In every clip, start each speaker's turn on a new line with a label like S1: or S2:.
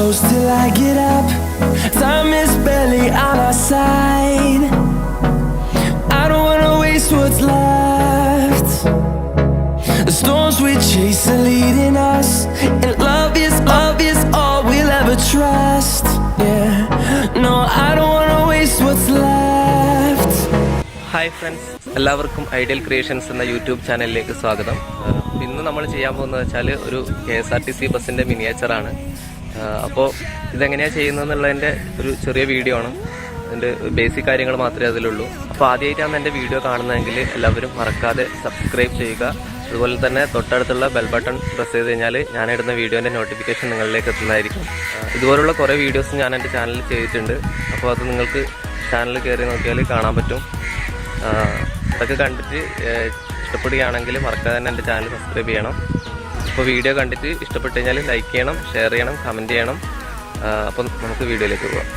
S1: close till I get up. Time is barely on our side. I don't wanna waste what's left. The storms we chase are leading us, and love is all we'll ever trust. Yeah, no, I don't wanna waste what's left.
S2: Hi friends, എല്ലാവർക്കും ideal creations എന്ന YouTube ചാനലിലേക്ക് സ്വാഗതം. ഇന്ന് നമ്മൾ ചെയ്യാൻ പോകുന്നത് വെച്ചാൽ ഒരു KSRTC ബസ്സിൻ്റെ മിനിയേച്ചറാണ്. അപ്പോൾ ഇതെങ്ങനെയാണ് ചെയ്യുന്നതെന്നുള്ളതിൻ്റെ ഒരു ചെറിയ വീഡിയോ ആണ്. അതിൻ്റെ ബേസിക് കാര്യങ്ങൾ മാത്രമേ അതിലുള്ളൂ. അപ്പോൾ ആദ്യമായിട്ടാണ് എൻ്റെ വീഡിയോ കാണുന്നതെങ്കിൽ എല്ലാവരും മറക്കാതെ സബ്സ്ക്രൈബ് ചെയ്യുക. അതുപോലെ തന്നെ തൊട്ടടുത്തുള്ള ബെൽ ബട്ടൺ പ്രസ് ചെയ്ത് കഴിഞ്ഞാൽ ഞാനിടുന്ന വീഡിയോൻ്റെ നോട്ടിഫിക്കേഷൻ നിങ്ങളിലേക്ക് എത്തുന്നതായിരിക്കും. ഇതുപോലുള്ള കുറേ വീഡിയോസ് ഞാൻ എൻ്റെ ചാനലിൽ ചെയ്തിട്ടുണ്ട്. അപ്പോൾ അത് നിങ്ങൾക്ക് ചാനൽ കയറി നോക്കിയാൽ കാണാൻ പറ്റും. അതൊക്കെ കണ്ടിട്ട് ഇഷ്ടപ്പെടുകയാണെങ്കിൽ മറക്കാതെ തന്നെ എൻ്റെ ചാനൽ സബ്സ്ക്രൈബ് ചെയ്യണം. അപ്പോൾ വീഡിയോ കണ്ടിട്ട് ഇഷ്ടപ്പെട്ട് കഴിഞ്ഞാൽ ലൈക്ക് ചെയ്യണം, ഷെയർ ചെയ്യണം, കമൻറ്റ് ചെയ്യണം. അപ്പം നമുക്ക് വീഡിയോയിലേക്ക് പോകാം.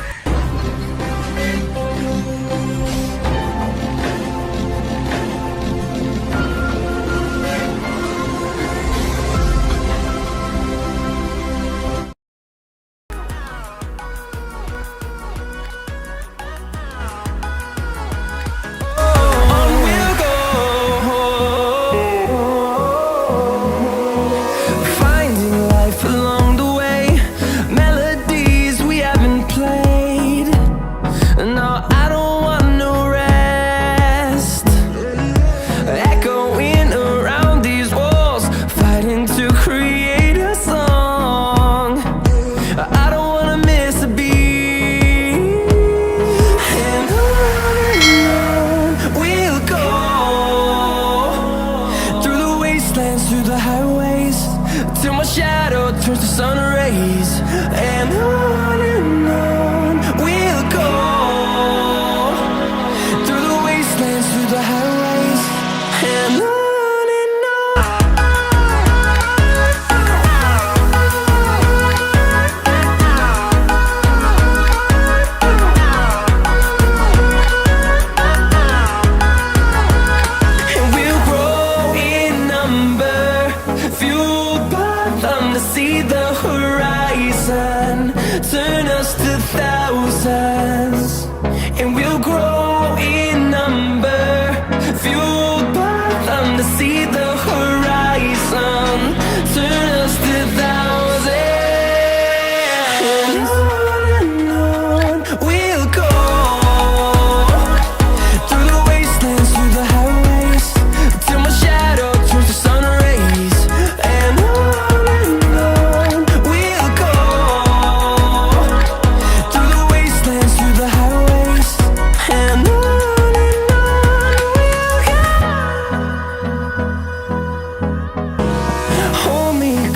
S1: Through the highways, till my shadow turns to sun rays, and on we'll go. Through the wastelands, through the highways, and on. See the horizon, turn us to thousands, and we'll grow in number, fueled by them to see the horizon, turn us to thousands, and on we'll go. Through the wastelands, through the highways, till my shadow turns to sun rays, and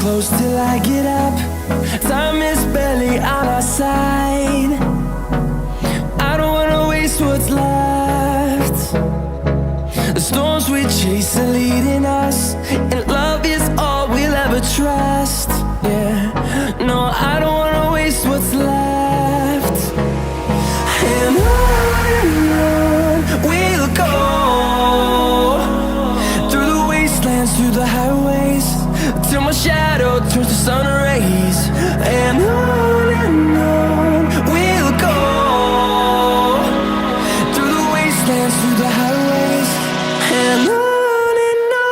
S1: close till I get up. Time is barely on our side. I don't wanna waste what's left. The storms we chase are leading us, and love is all we'll ever trust. Yeah, no, I don't wanna waste what's left. And on we'll go. Through the wastelands, through the highways, till my shadow turns to sun rays, and on we'll go. Through the wastelands, through the highways, and on we'll go.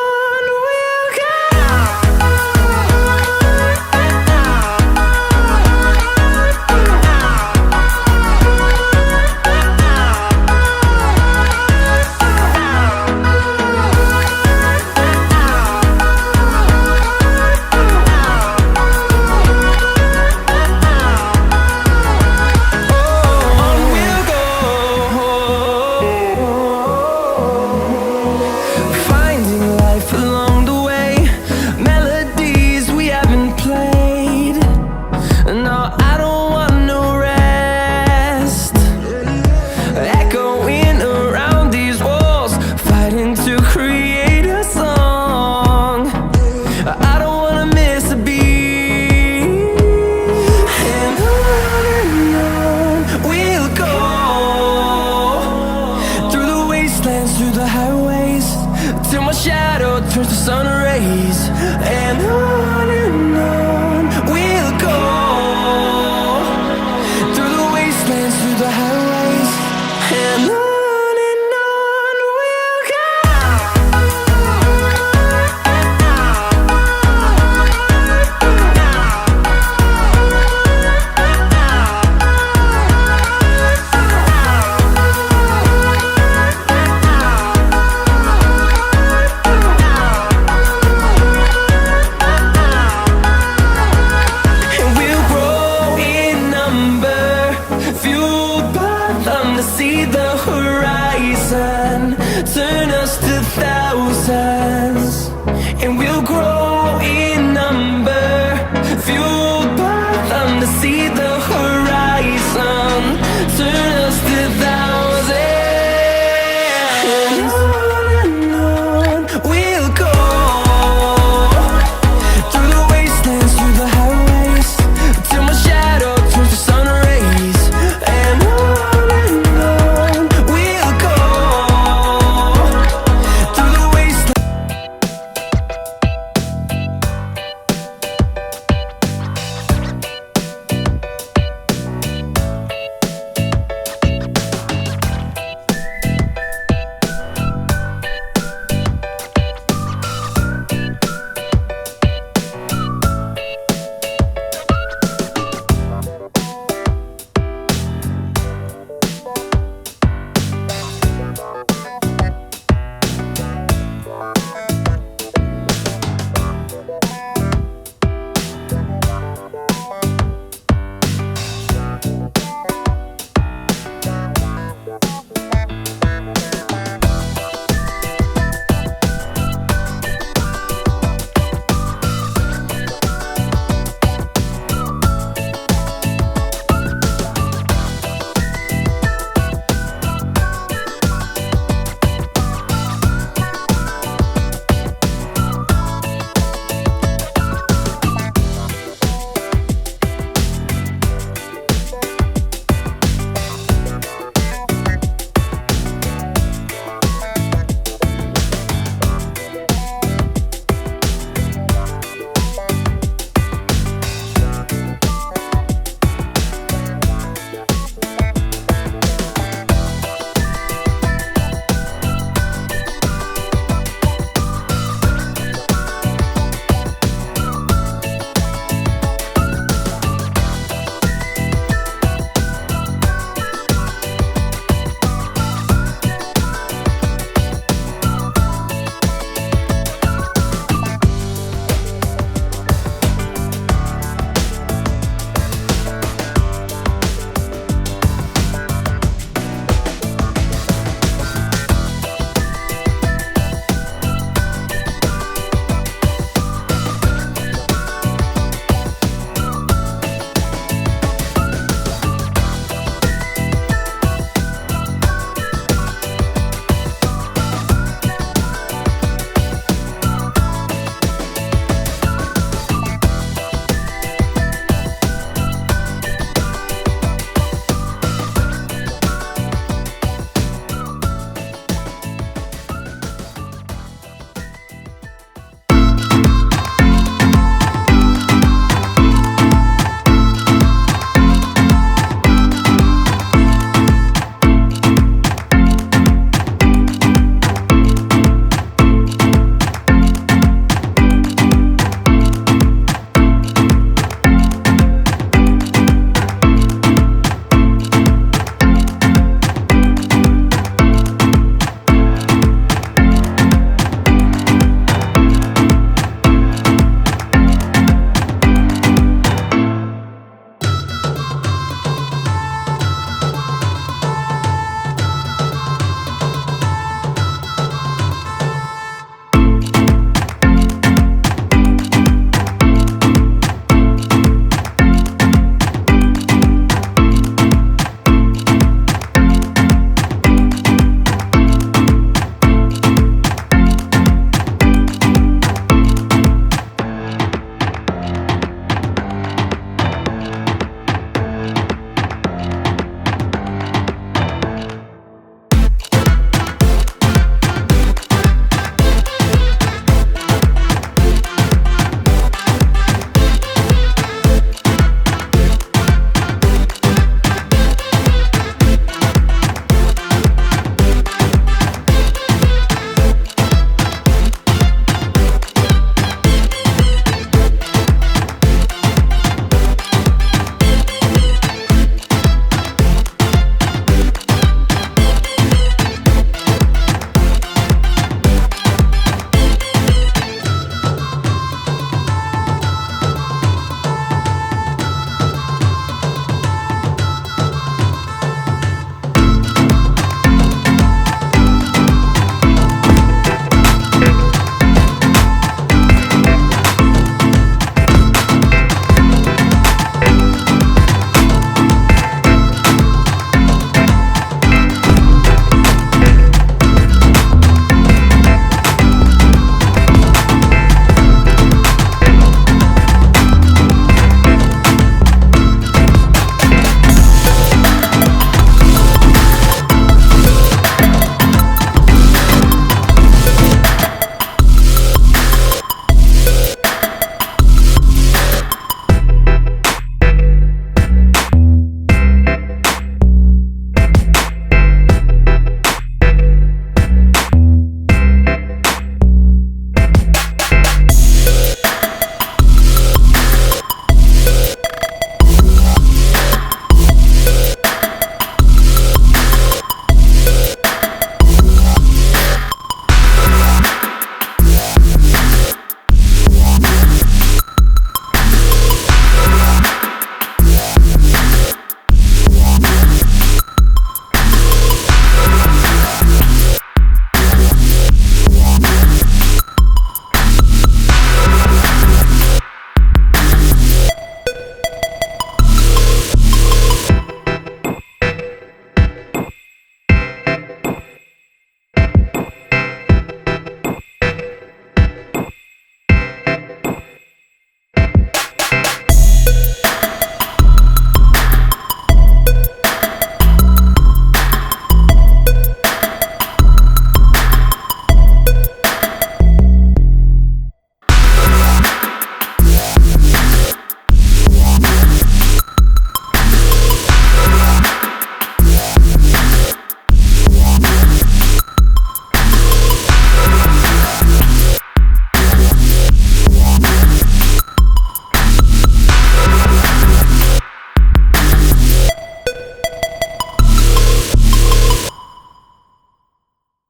S1: Through the highways, till my shadow turns to sun rays, and on we'll go. see the horizon, turn us to thousands.